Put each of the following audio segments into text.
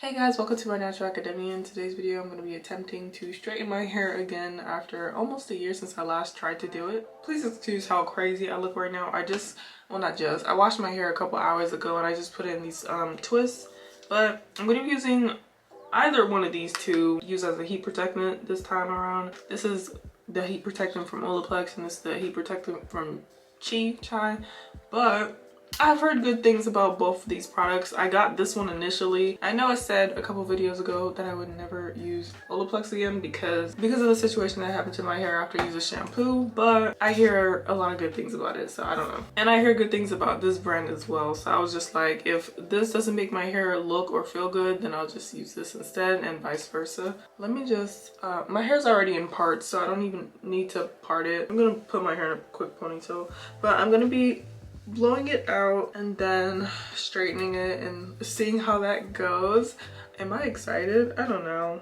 Hey guys, welcome to my Natural Academia. In today's video, I'm going to be attempting to straighten my hair again after almost a year since I last tried to do it. Please excuse how crazy I look right now. I washed my hair a couple hours ago and I just put in these twists. But I'm going to be using either one of these to use as a heat protectant this time around. This is the heat protectant from Olaplex and this is the heat protectant from Chai. But I've heard good things about both of these products. I got this one initially. I know I said a couple videos ago that I would never use Olaplex again because of the situation that happened to my hair after I used a shampoo, but I hear a lot of good things about it, so I don't know. And I hear good things about this brand as well, so I was just like, if this doesn't make my hair look or feel good, then I'll just use this instead and vice versa. Let me just, my hair's already in parts, so I don't even need to part it. I'm gonna put my hair in a quick ponytail, but I'm gonna be blowing it out and then straightening it and seeing how that goes. Am I excited? I don't know.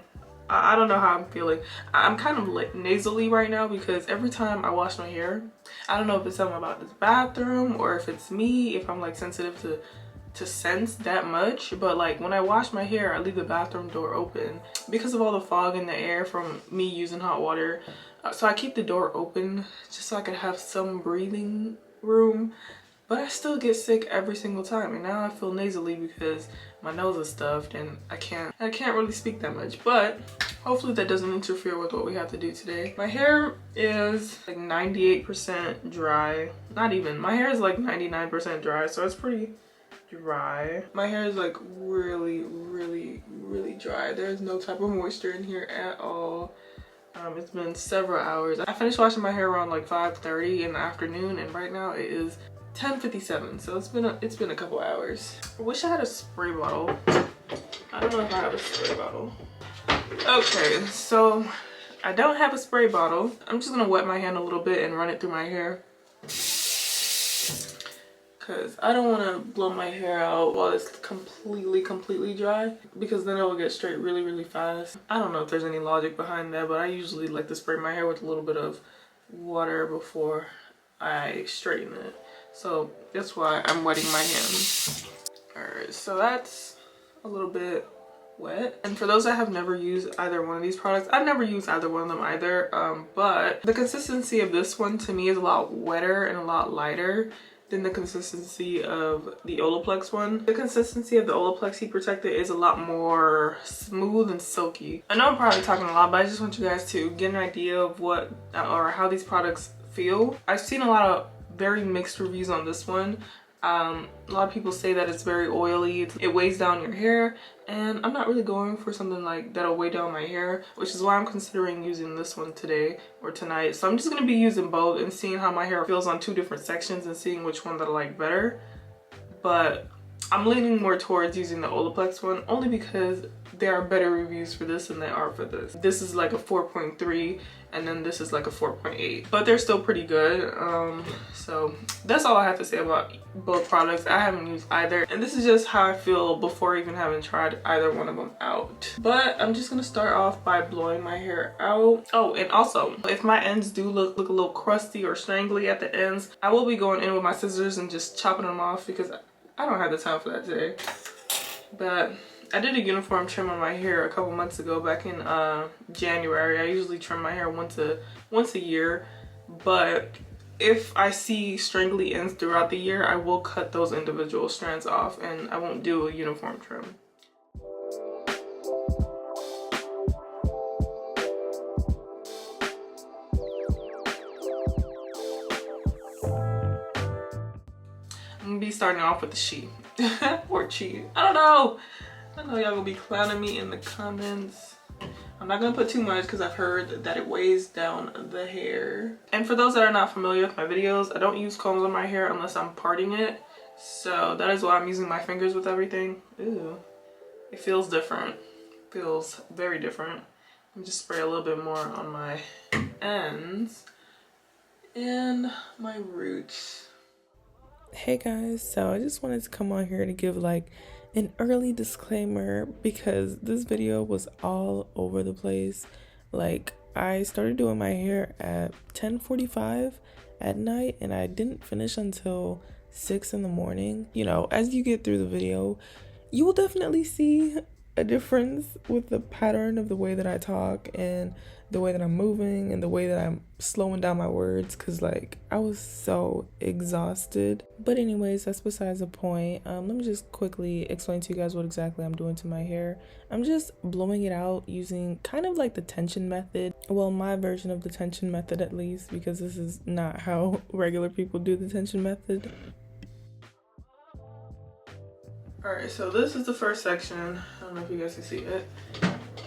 I don't know how I'm feeling. I'm kind of like nasally right now because every time I wash my hair, I don't know if it's something about this bathroom or if it's me, if I'm like sensitive to scents that much, but like when I wash my hair, I leave the bathroom door open because of all the fog in the air from me using hot water. So I keep the door open just so I could have some breathing room. But I still get sick every single time, and now I feel nasally because my nose is stuffed and I can't really speak that much. But hopefully that doesn't interfere with what we have to do today. My hair is like 98% dry. Not even. My hair is like 99% dry, so it's pretty dry. My hair is like really dry. There's no type of moisture in here at all. It's been several hours. I finished washing my hair around like 5:30 in the afternoon, and right now it is 10:57, so it's been a couple hours. I wish I had a spray bottle. I don't know if I have a spray bottle. Okay, so I don't have a spray bottle. I'm just gonna wet my hand a little bit and run it through my hair because I don't want to blow my hair out while it's completely dry, because then it will get straight really fast. I don't know if there's any logic behind that, but I usually like to spray my hair with a little bit of water before I straighten it. So that's why I'm wetting my hands. Alright, so that's a little bit wet. And for those that have never used either one of these products, I've never used either one of them either, but the consistency of this one to me is a lot wetter and a lot lighter than the consistency of the Olaplex one. The consistency of the Olaplex Heat Protector is a lot more smooth and silky. I know I'm probably talking a lot, but I just want you guys to get an idea of what or how these products feel. I've seen a lot of very mixed reviews on this one. A lot of people say that it's very oily, it weighs down your hair, and I'm not really going for something like that'll weigh down my hair, which is why I'm considering using this one today or tonight. So I'm just gonna be using both and seeing how my hair feels on two different sections and seeing which one that I like better. But I'm leaning more towards using the Olaplex one only because there are better reviews for this than there are for this. This is like a 4.3 and then this is like a 4.8, but they're still pretty good. So that's all I have to say about both products. I haven't used either, and this is just how I feel before even having tried either one of them out. But I'm just gonna start off by blowing my hair out. Oh, and also if my ends do look a little crusty or strangly at the ends, I will be going in with my scissors and just chopping them off because I don't have the time for that today. But I did a uniform trim on my hair a couple months ago, back in January. I usually trim my hair once a year, but if I see strangly ends throughout the year, I will cut those individual strands off and I won't do a uniform trim. I'm gonna be starting off with the she or chi. I don't know. I know y'all gonna be clowning me in the comments. I'm not gonna put too much because I've heard that it weighs down the hair. And for those that are not familiar with my videos, I don't use combs on my hair unless I'm parting it. So that is why I'm using my fingers with everything. Ooh, it feels different. Feels very different. Let me just spray a little bit more on my ends and my roots. Hey guys, so I just wanted to come on here to give like an early disclaimer because this video was all over the place. Like, I started doing my hair at 10:45 at night and I didn't finish until 6 in the morning. You know, as you get through the video, you will definitely see a difference with the pattern of the way that I talk and the way that I'm moving and the way that I'm slowing down my words, because like I was so exhausted. But anyways, that's besides the point. Let me just quickly explain to you guys what exactly I'm doing to my hair. I'm just blowing it out using kind of like the tension method. Well, my version of the tension method at least, because this is not how regular people do the tension method. Alright, so this is the first section. I don't know if you guys can see it,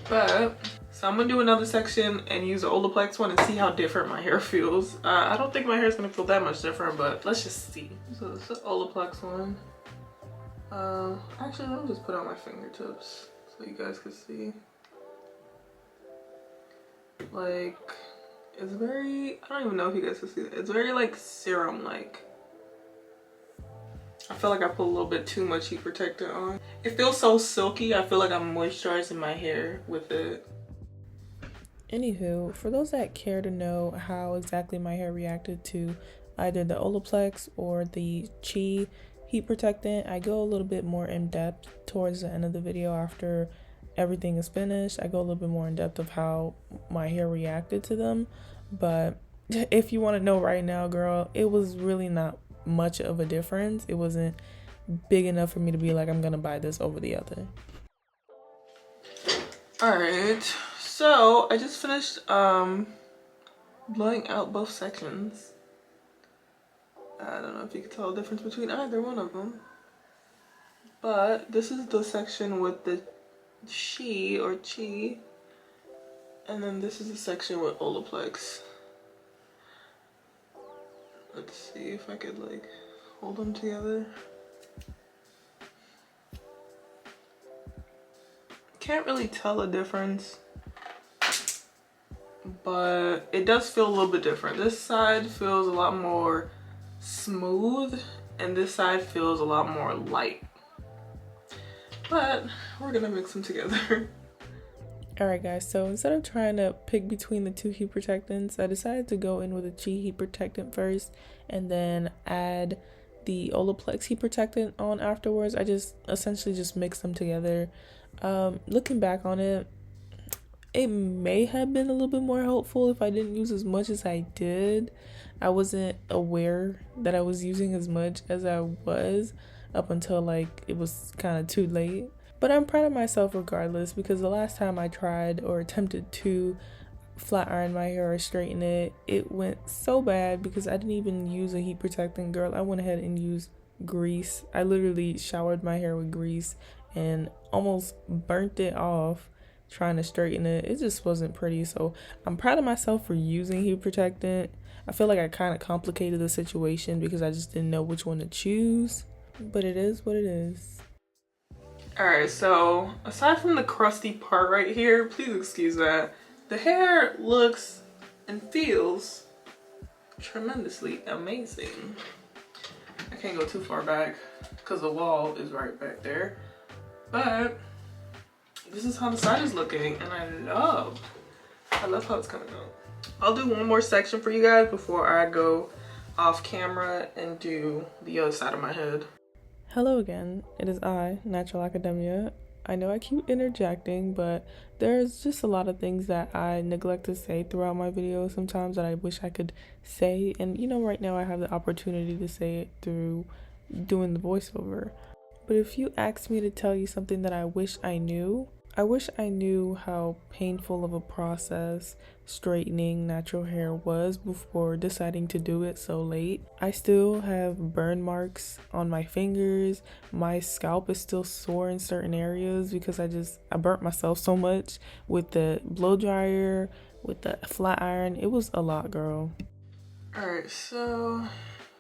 but so I'm gonna do another section and use the Olaplex one and see how different my hair feels. I don't think my hair is gonna feel that much different, but let's just see. So this is the Olaplex one. Actually, let me just put on my fingertips so you guys can see. Like, it's very, I don't even know if you guys can see it. It's very like serum-like. I feel like I put a little bit too much heat protectant on. It feels so silky. I feel like I'm moisturizing my hair with it. Anywho, for those that care to know how exactly my hair reacted to either the Olaplex or the Chi heat protectant, I go a little bit more in depth towards the end of the video after everything is finished. I go a little bit more in depth of how my hair reacted to them. But if you want to know right now, girl, it was really not much of a difference. It wasn't big enough for me to be like, I'm gonna buy this over the other. Alright, so I just finished blowing out both sections. I don't know if you can tell the difference between either one of them, but this is the section with the Chi, and then this is the section with Olaplex. Let's see if I could like hold them together. Can't really tell a difference, but it does feel a little bit different. This side feels a lot more smooth and this side feels a lot more light. But we're gonna mix them together. Alright guys, so instead of trying to pick between the two heat protectants, I decided to go in with a Chi heat protectant first and then add the Olaplex heat protectant on afterwards. I just essentially just mixed them together. Looking back on it, it may have been a little bit more helpful if I didn't use as much as I did. I wasn't aware that I was using as much as I was up until like it was kind of too late. But I'm proud of myself regardless, because the last time I tried or attempted to flat iron my hair or straighten it, it went so bad because I didn't even use a heat protectant, girl. I went ahead and used grease. I literally showered my hair with grease and almost burnt it off trying to straighten it. It just wasn't pretty. So I'm proud of myself for using heat protectant. I feel like I kind of complicated the situation because I just didn't know which one to choose, but it is what it is. Alright, so aside from the crusty part right here, please excuse that, the hair looks and feels tremendously amazing. I can't go too far back because the wall is right back there, but this is how the side is looking and I love how it's coming out. I'll do one more section for you guys before I go off camera and do the other side of my head. Hello again, it is I, Natural Academia. I know I keep interjecting, but there's just a lot of things that I neglect to say throughout my videos sometimes that I wish I could say. And you know, right now I have the opportunity to say it through doing the voiceover. But if you ask me to tell you something that I wish I knew how painful of a process straightening natural hair was before deciding to do it so late. I still have burn marks on my fingers. My scalp is still sore in certain areas because I burnt myself so much with the blow dryer, with the flat iron. It was a lot, girl. Alright, so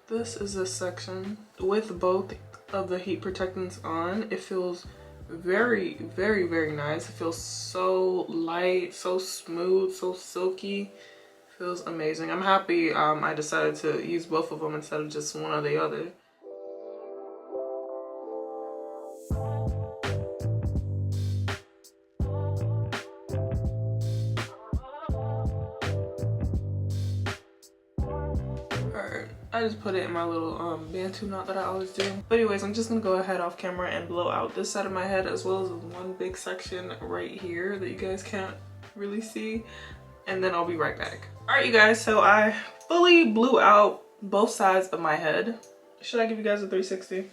this is a section with both of the heat protectants on. It feels very, very, very nice. It feels so light, so smooth, so silky. Feels amazing. I'm happy I decided to use both of them instead of just one or the other. Alright, I just put it in my little bantu knot that I always do. But anyways, I'm just gonna go ahead off camera and blow out this side of my head as well as one big section right here that you guys can't really see, and then I'll be right back. All right, you guys, so I fully blew out both sides of my head. Should I give you guys a 360?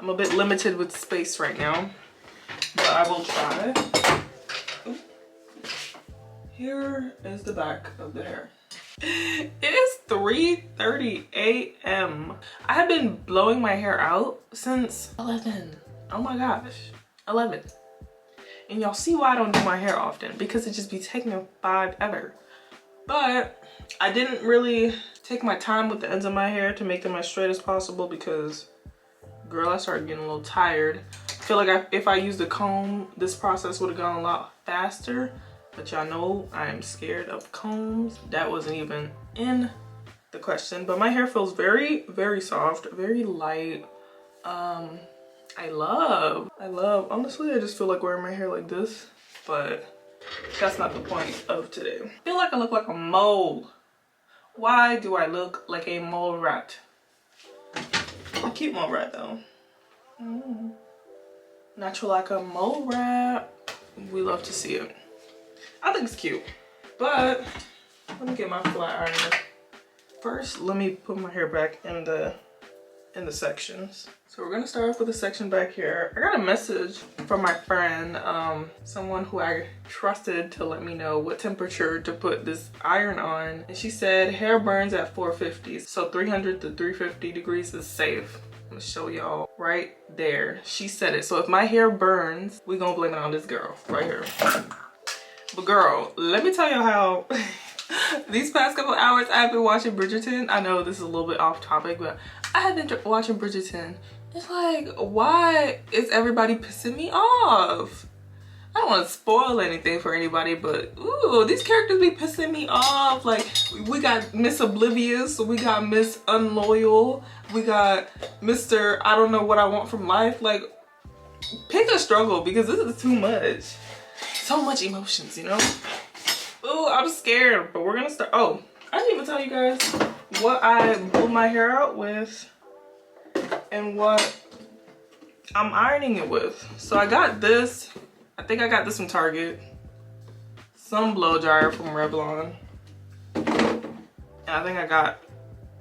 I'm a bit limited with space right now, but I will try. Ooh. Here is the back of the hair. It is 3:30 a.m. I have been blowing my hair out since 11. Oh my gosh, 11. And y'all see why I don't do my hair often, because it just be taking forever. But I didn't really take my time with the ends of my hair to make them as straight as possible because, girl, I started getting a little tired. I feel like if I used a comb, this process would have gone a lot faster. But y'all know I am scared of combs. That wasn't even in the question. But my hair feels very, very soft, very light. I love, honestly, I just feel like wearing my hair like this, but that's not the point of today. I feel like I look like a mole. Why do I look like a mole rat? A cute mole rat though. Natural like a mole rat. We love to see it. I think it's cute, but let me get my flat ironer. First, let me put my hair back in the sections. So we're gonna start off with a section back here. I got a message from my friend, someone who I trusted to let me know what temperature to put this iron on. And she said hair burns at 450. So 300 to 350 degrees is safe. I'm gonna show y'all right there. She said it. So if my hair burns, we gonna blame it on this girl right here. But girl, let me tell you how these past couple hours I've been watching Bridgerton. I know this is a little bit off topic, but I have been watching Bridgerton. It's like, why is everybody pissing me off? I don't want to spoil anything for anybody, but ooh, these characters be pissing me off. Like, we got Miss Oblivious, we got Miss Unloyal, we got Mr. I don't know what I want from life. Like, pick a struggle because this is too much. So much emotions, you know? Ooh, I'm scared, but we're gonna start. Oh, I didn't even tell you guys what I blew my hair out with and what I'm ironing it with. So I got this. I think I got this from Target. Some blow dryer from Revlon. And I think I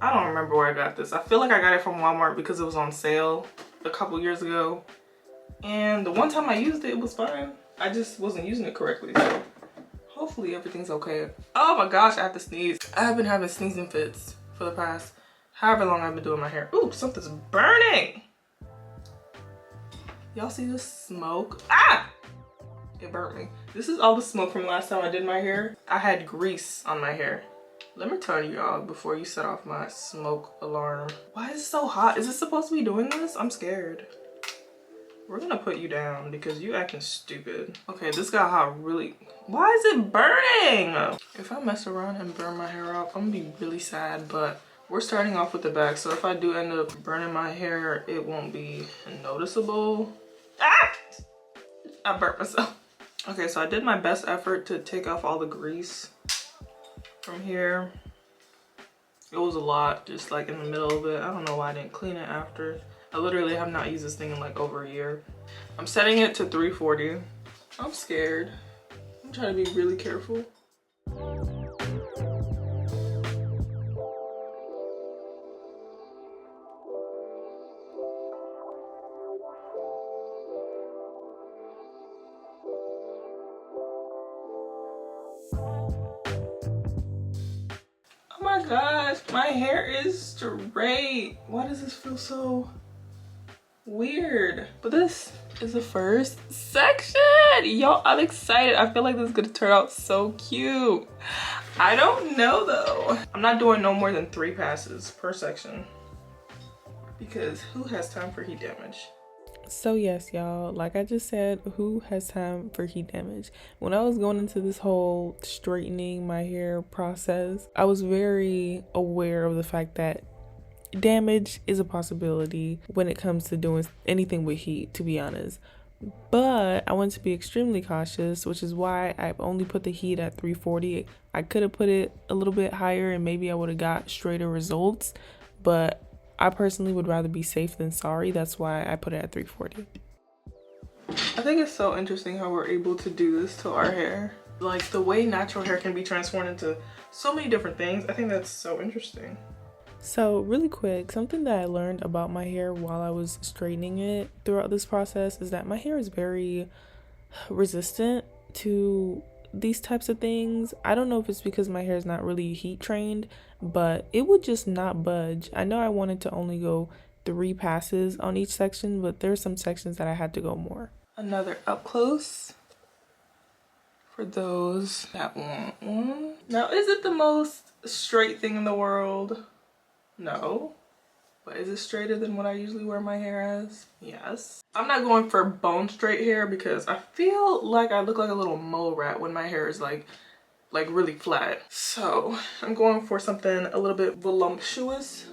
don't remember where I got this. I feel like I got it from Walmart because it was on sale a couple years ago. And the one time I used it, it was fine. I just wasn't using it correctly, so hopefully everything's okay. Oh my gosh, I have to sneeze. I have been having sneezing fits for the past however long I've been doing my hair. Ooh, something's burning. Y'all see this smoke? Ah! It burnt me. This is all the smoke from last time I did my hair. I had grease on my hair. Let me tell you y'all before you set off my smoke alarm. Why is it so hot? Is it supposed to be doing this? I'm scared. We're gonna put you down because you acting stupid. Okay, this got hot really. Why is it burning? If I mess around and burn my hair off, I'm gonna be really sad, but we're starting off with the back. So if I do end up burning my hair, it won't be noticeable. Ah! I burnt myself. Okay, so I did my best effort to take off all the grease from here. It was a lot, just like in the middle of it. I don't know why I didn't clean it after. I literally have not used this thing in like over a year. I'm setting it to 340. I'm scared. I'm trying to be really careful. Oh my gosh, my hair is straight. Why does this feel so weird? But this is the first section. Y'all, I'm excited. I feel like this is gonna turn out so cute. I don't know though. I'm not doing no more than 3 passes per section because who has time for heat damage? So yes, y'all, like I just said, who has time for heat damage? When I was going into this whole straightening my hair process, I was very aware of the fact that damage is a possibility when it comes to doing anything with heat, to be honest. But I wanted to be extremely cautious, which is why I've only put the heat at 340. I could have put it a little bit higher and maybe I would have got straighter results. but I personally would rather be safe than sorry. That's why I put it at 340. I think it's so interesting how we're able to do this to our hair. Like the way natural hair can be transformed into so many different things. I think that's so interesting. So really quick, something that I learned about my hair while I was straightening it throughout this process is that my hair is very resistant to these types of things. I don't know if it's because my hair is not really heat trained, but it would just not budge. I know I wanted to only go 3 passes on each section, but there's some sections that I had to go more. Another up close for those that want one. Now, is it the most straight thing in the world? No. But is it straighter than what I usually wear my hair as? Yes. I'm not going for bone straight hair because I feel like I look like a little mole rat when my hair is like really flat. So I'm going for something a little bit voluptuous.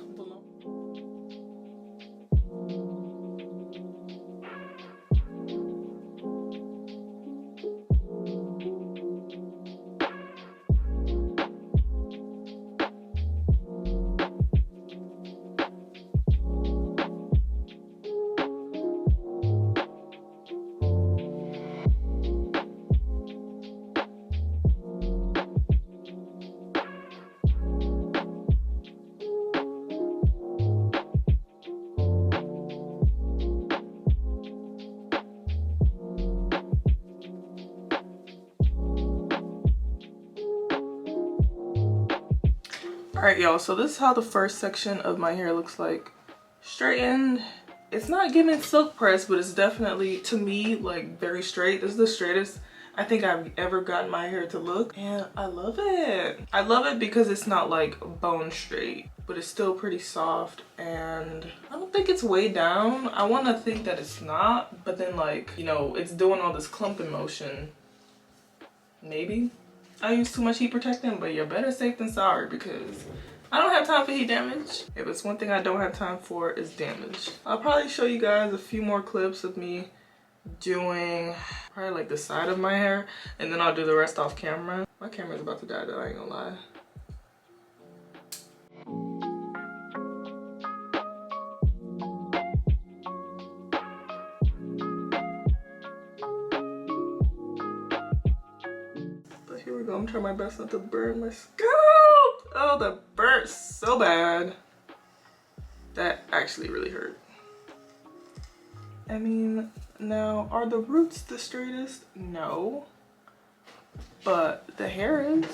Alright y'all, so this is how the first section of my hair looks like straightened. It's not giving silk press, but it's definitely, to me, like very straight. This is the straightest I think I've ever gotten my hair to look, and I love it. I love it because it's not like bone straight, but it's still pretty soft, and I don't think it's way down. I want to think that it's not, but then like, you know, it's doing all this clumping motion. Maybe I use too much heat protectant, but you're better safe than sorry because I don't have time for heat damage. If it's one thing I don't have time for, is damage. I'll probably show you guys a few more clips of me doing probably like the side of my hair, and then I'll do the rest off camera. My camera's about to die though, I ain't gonna lie. Here we go. I'm trying my best not to burn my scalp. Oh, that burnt so bad. That actually really hurt. I mean, now, are the roots the straightest? No. But the hair is.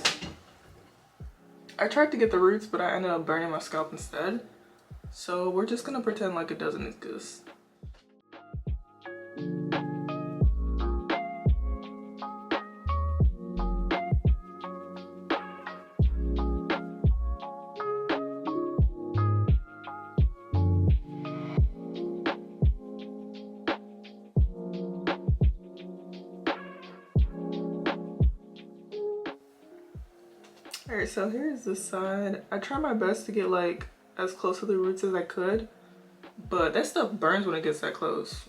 I tried to get the roots, but I ended up burning my scalp instead. So we're just gonna pretend like it doesn't exist. Alright, so here's the side. I try my best to get like as close to the roots as I could, but that stuff burns when it gets that close.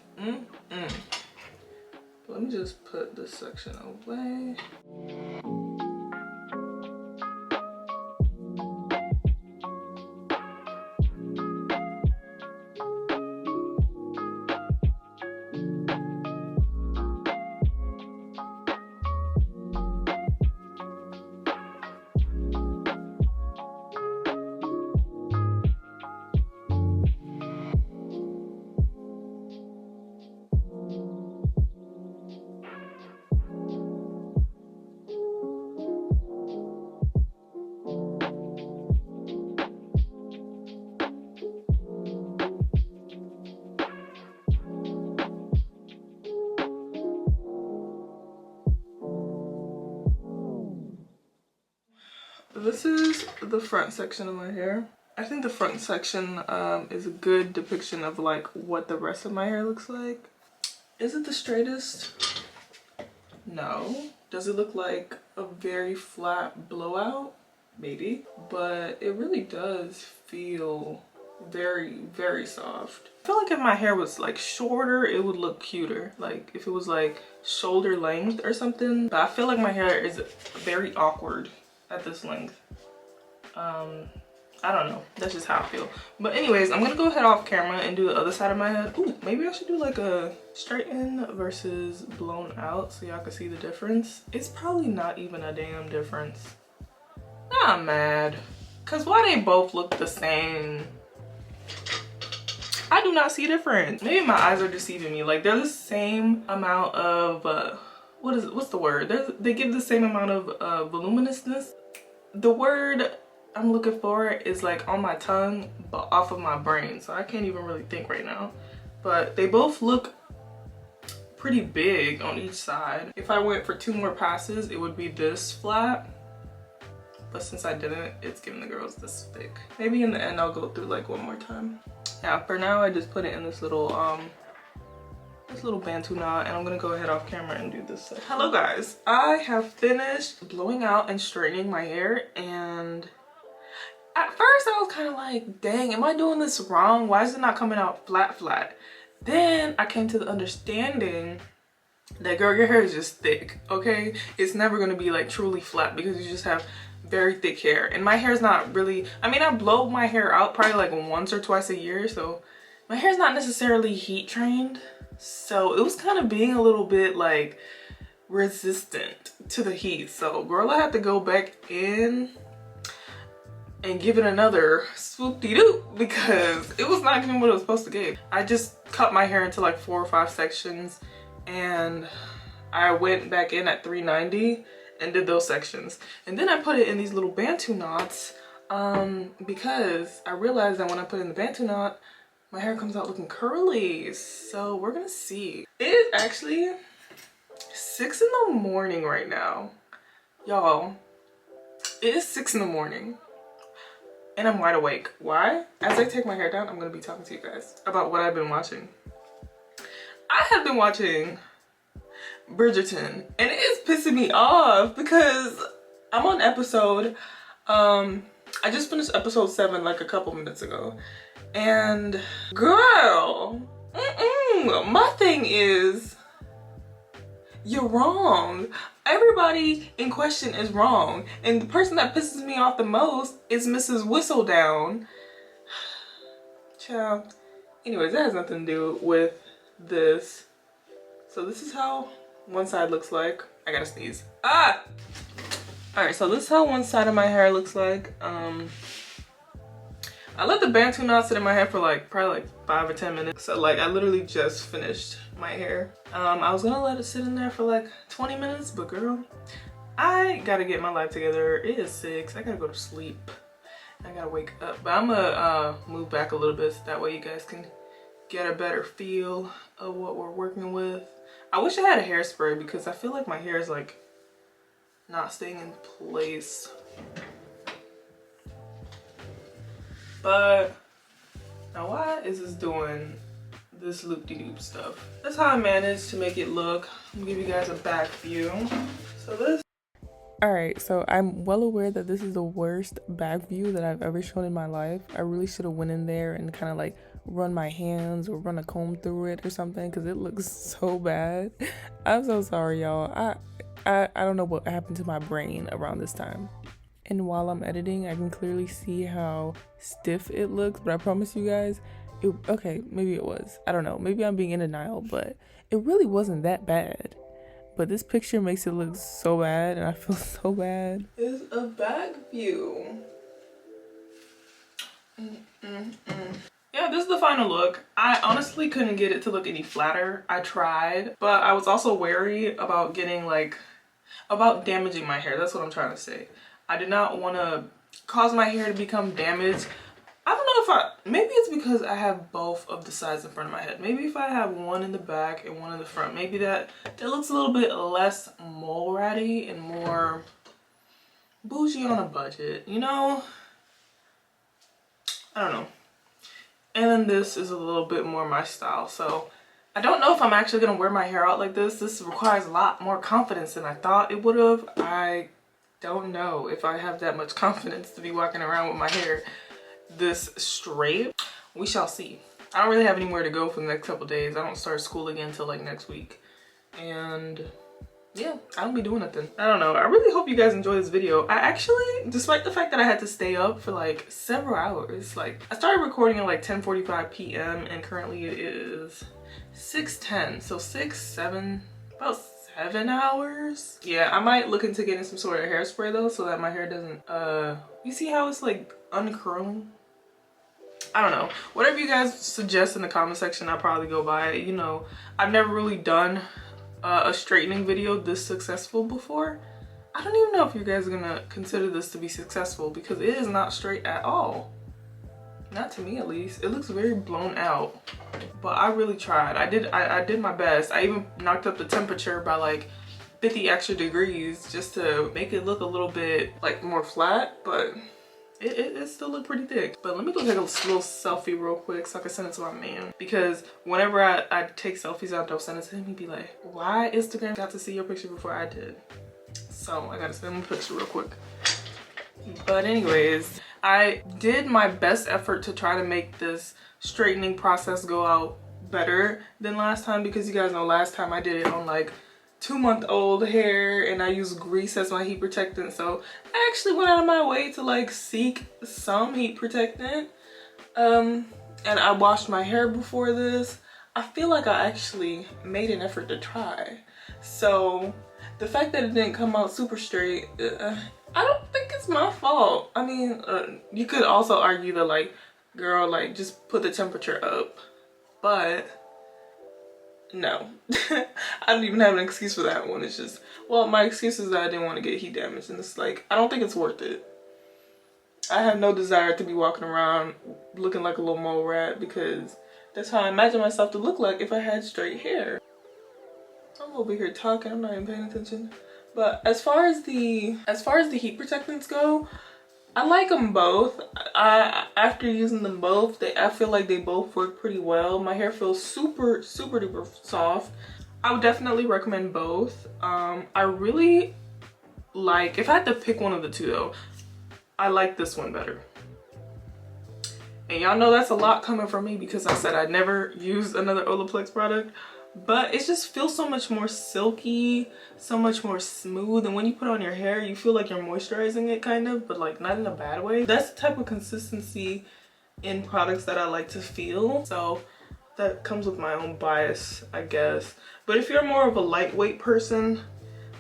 Let me just put this section away. This is the front section of my hair. I think the front section is a good depiction of like what the rest of my hair looks like. Is it the straightest? No. Does it look like a very flat blowout? Maybe. But it really does feel very, very soft. I feel like if my hair was like shorter, it would look cuter. Like if it was like shoulder length or something. But I feel like my hair is very awkward at this length. I don't know. That's just how I feel. But anyways, I'm gonna go ahead off camera and do the other side of my head. Ooh, maybe I should do like a straighten versus blown out so y'all can see the difference. It's probably not even a damn difference. Nah, I'm mad. Cause why they both look the same? I do not see a difference. Maybe my eyes are deceiving me. Like they're the same amount of what's the word? They give the same amount of voluminousness. The word I'm looking for is like on my tongue but off of my brain, so I can't even really think right now. But they both look pretty big on each side. If I went for 2 more passes, it would be this flat, but since I didn't, it's giving the girls this thick. Maybe in the end I'll go through like 1 more time. Yeah, for now I just put it in this little Bantu knot, and I'm gonna go ahead off camera and do this section. Hello guys, I have finished blowing out and straightening my hair, and at first I was kind of like, dang, am I doing this wrong? Why is it not coming out flat? Then I came to the understanding that, girl, your hair is just thick, okay? It's never gonna be like truly flat because you just have very thick hair. And my hair is not really, I mean, I blow my hair out probably like once or twice a year, so my hair is not necessarily heat trained. So it was kind of being a little bit like resistant to the heat. So girl, I had to go back in and give it another swoop-de-doop because it was not giving what it was supposed to give. I just cut my hair into like 4 or 5 sections, and I went back in at 390 and did those sections. And then I put it in these little Bantu knots because I realized that when I put in the Bantu knot, my hair comes out looking curly. So we're gonna see. It is actually 6 in the morning right now. Y'all, it is 6 in the morning. And I'm wide awake. Why? As I take my hair down, I'm gonna be talking to you guys about what I've been watching. I have been watching Bridgerton, and it is pissing me off because I'm on episode, I just finished episode 7 like a couple minutes ago. And girl, my thing is, you're wrong. Everybody in question is wrong. And the person that pisses me off the most is Mrs. Whistledown. Child. Anyways, that has nothing to do with this. So this is how one side looks like. I gotta sneeze. Ah! Alright, so this is how one side of my hair looks like. I let the Bantu knot sit in my hair for like probably like 5 or 10 minutes. So like I literally just finished my hair. I was gonna let it sit in there for like 20 minutes, but girl, I gotta get my life together. It is 6. I gotta go to sleep. I gotta wake up. But I'm gonna move back a little bit so that way you guys can get a better feel of what we're working with. I wish I had a hairspray because I feel like my hair is like not staying in place. But now why is this doing this loop-de-doop stuff? That's how I managed to make it look. I'm gonna give you guys a back view. So this. Alright, so I'm well aware that this is the worst back view that I've ever shown in my life. I really should have went in there and kind of like run my hands or run a comb through it or something because it looks so bad. I'm so sorry, y'all. I don't know what happened to my brain around this time. And while I'm editing, I can clearly see how stiff it looks, but I promise you guys, okay, maybe it was. I don't know. Maybe I'm being in denial, but it really wasn't that bad. But this picture makes it look so bad, and I feel so bad. It's a back view. Yeah, this is the final look. I honestly couldn't get it to look any flatter. I tried, but I was also wary about about damaging my hair. That's what I'm trying to say. I did not want to cause my hair to become damaged. I don't know if maybe it's because I have both of the sides in front of my head. Maybe if I have one in the back and one in the front, maybe that looks a little bit less mole ratty and more bougie on a budget, you know? I don't know. And then this is a little bit more my style. So I don't know if I'm actually going to wear my hair out like this. This requires a lot more confidence than I thought it would have. I don't know if I have that much confidence to be walking around with my hair this straight. We shall see. I don't really have anywhere to go for the next couple days. I don't start school again until like next week. And yeah, I don't be doing nothing. I don't know. I really hope you guys enjoy this video. I actually, despite the fact that I had to stay up for like several hours, like I started recording at like 10:45 p.m. and currently it is 6:10. So 7 hours. Yeah, I might look into getting some sort of hairspray though, so that my hair doesn't, you see how it's like uncurling? I don't know. Whatever you guys suggest in the comment section, I'll probably go by it. You know, I've never really done a straightening video this successful before. I don't even know if you guys are gonna consider this to be successful because it is not straight at all. Not to me at least. It looks very blown out. But I really tried. I did my best. I even knocked up the temperature by like 50 extra degrees just to make it look a little bit like more flat, but it still looked pretty thick. But let me go take a little selfie real quick so I can send it to my man, because whenever I take selfies out, don't send it to him, he'd be like, why Instagram got to see your picture before I did? So I gotta send him a picture real quick. But anyways, I did my best effort to try to make this straightening process go out better than last time, because you guys know last time I did it on like 2-month-old hair and I used grease as my heat protectant. So I actually went out of my way to like seek some heat protectant. And I washed my hair before this. I feel like I actually made an effort to try. So the fact that it didn't come out super straight, I don't think it's my fault. I mean, you could also argue that like, girl, like just put the temperature up, but no. I don't even have an excuse for that one. It's just, well, my excuse is that I didn't want to get heat damage, and it's like, I don't think it's worth it. I have no desire to be walking around looking like a little mole rat, because that's how I imagine myself to look like if I had straight hair. I'm over here talking, I'm not even paying attention. But as far as the heat protectants go, I like them both. After using them both, I feel like they both work pretty well. My hair feels super duper soft. I would definitely recommend both. I really like, if I had to pick one of the two though, I like this one better. And y'all know that's a lot coming from me because I said I'd never used another Olaplex product. But it just feels so much more silky, so much more smooth, and when you put it on your hair you feel like you're moisturizing it kind of, but like not in a bad way. That's the type of consistency in products that I like to feel, so that comes with my own bias, I guess. But if you're more of a lightweight person,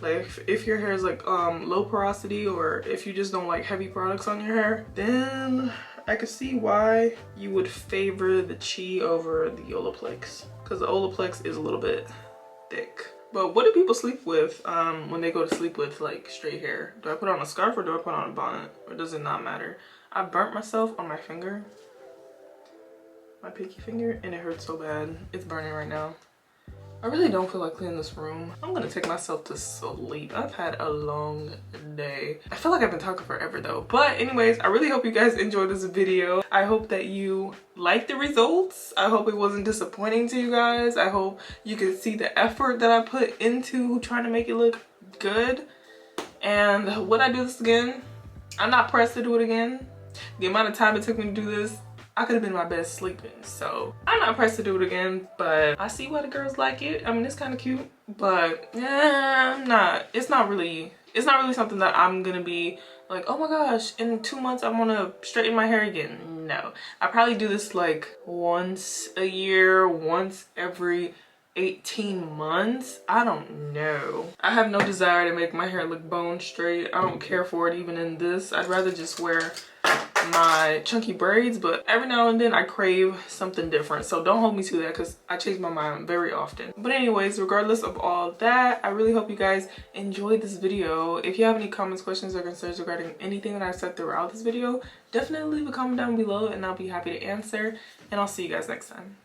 like if your hair is like low porosity, or if you just don't like heavy products on your hair, then I could see why you would favor the Chi over the Olaplex, because the Olaplex is a little bit thick. But what do people sleep with when they go to sleep with like straight hair? Do I put on a scarf or do I put on a bonnet, or does it not matter? I burnt myself on my finger, my pinky finger, and it hurts so bad. It's burning right now. I really don't feel like cleaning this room. I'm gonna take myself to sleep. I've had a long day. I feel like I've been talking forever though. But anyways, I really hope you guys enjoyed this video. I hope that you liked the results. I hope it wasn't disappointing to you guys. I hope you could see the effort that I put into trying to make it look good. And would I do this again? I'm not pressed to do it again. The amount of time it took me to do this, I could have been my best sleeping, so I'm not pressed to do it again, but I see why the girls like it. I mean, it's kind of cute, but yeah, it's not really something that I'm gonna be like, oh my gosh, in 2 months I want to straighten my hair again. No, I probably do this like once a year, once every 18 months. I don't know. I have no desire to make my hair look bone straight. I don't care for it even in this. I'd rather just wear my chunky braids, but every now and then I crave something different, so don't hold me to that because I change my mind very often. But anyways, regardless of all that, I really hope you guys enjoyed this video. If you have any comments, questions, or concerns regarding anything that I said throughout this video, definitely leave a comment down below and I'll be happy to answer, and I'll see you guys next time.